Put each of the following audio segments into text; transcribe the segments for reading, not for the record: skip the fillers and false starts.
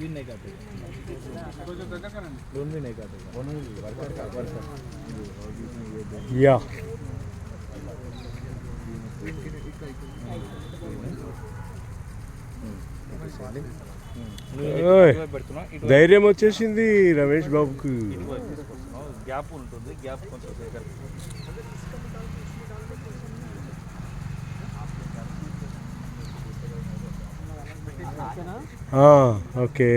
भी नहीं खाते, ड्रोन भी नहीं खाते, वर्कर या ధైర్యం వచ్చేసింది రమేష్ బాబుకు. గ్యాప్ ఉంటుంది, గ్యాప్ కొంచెం దగ్గర. ఓకే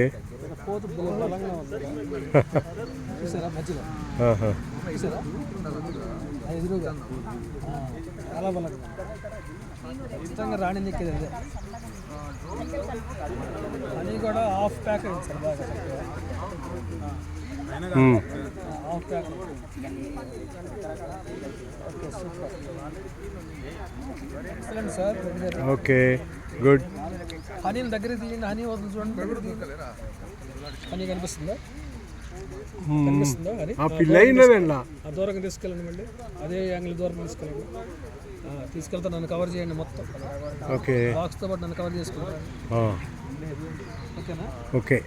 చాలా బలంగా ఖచ్చితంగా రాణి నెక్కేది అదే. అని కూడా హాఫ్ ప్యాక్ అయింది సార్, బాగా half pack. Okay super, excellent sir. Okay good. హనీని దగ్గర తీయండి, హనీ వద్దు చూడండి. హనీ కనిపిస్తుందా? కనిపిస్తుందా హనీ? ఆ దూరంగా తీసుకెళ్ళండి, మళ్ళీ అదే యాంగిల్ దూరంగా తీసుకెళ్ళండి. తీసుకెళ్తా, నన్ను కవర్ చేయండి మొత్తం. ఓకే, బాక్స్తో పాటు నన్ను కవర్ చేసుకుంటాను. ఓకేనా? ఓకే.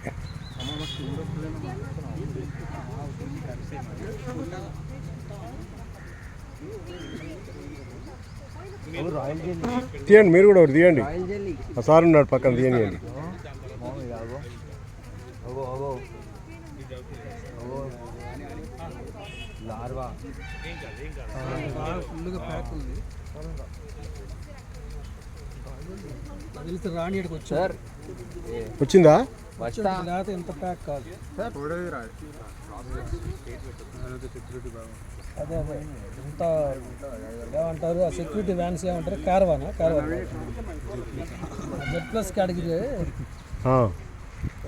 తీయండి, మీరు కూడా ఒకటి తీయండి. ఆ సార్ ఉన్నాడు పక్కన, తీయండి. ఫుల్గా ప్యాక్ ఉంది. వెళ్తే రాణి ఇక్కడికి వచ్చారు. వచ్చిందా? లేకపోతే ఎంత ప్యాక్ కాదు. అదే అదే ఎంత ఏమంటారు ఆ సెక్యూరిటీ వ్యాన్స్ ఏమంటారు? క్యారవాన్ జెడ్ ప్లస్ అడిగితే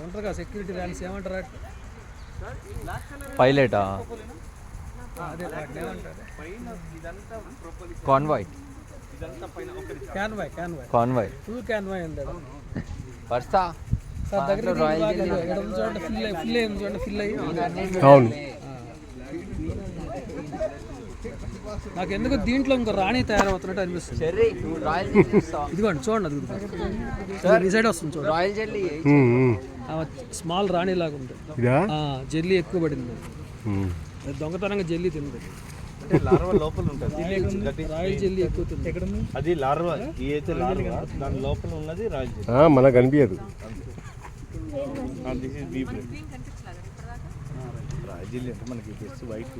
ఉంటారు కదా సెక్యూరిటీ వ్యాన్స్ ఏమంటారు? పైలటా? అదే ఏమంటారు? కాన్వాయ్. కాన్వాయ్ ఫుల్ కాన్వాయ్ ఉంది వర్షా సార్. దగ్గర చూడండి, ఫిల్ అయింది చూడండి, ఫిల్ అయ్యి. అవును, నాకు ఎందుకు దీంట్లో ఇంకో రాణి తయారవుతున్నట్టు అనిపిస్తుంది. ఇదిగోండి చూడండి, అది డిసైడ్ వస్తుంది చూడండి. రాయల్ జెల్లీ స్మాల్ రాణి లాగా ఉంటుంది. జెల్లీ ఎక్కువ పడింది, దొంగతనంగా జెల్లీ తింది. అంటే లార్వా లోపల ఉంటుంది, రాయల్ జెల్లీ ఎక్కువ తింది. అది లార్వా, ఈ అయితే లార్వా, దాని లోపల ఉన్నది రాయల్ జెల్లీ. మనకు కనిపించదు. This is bee bread. Royal jelly అంటే మనకి వైట్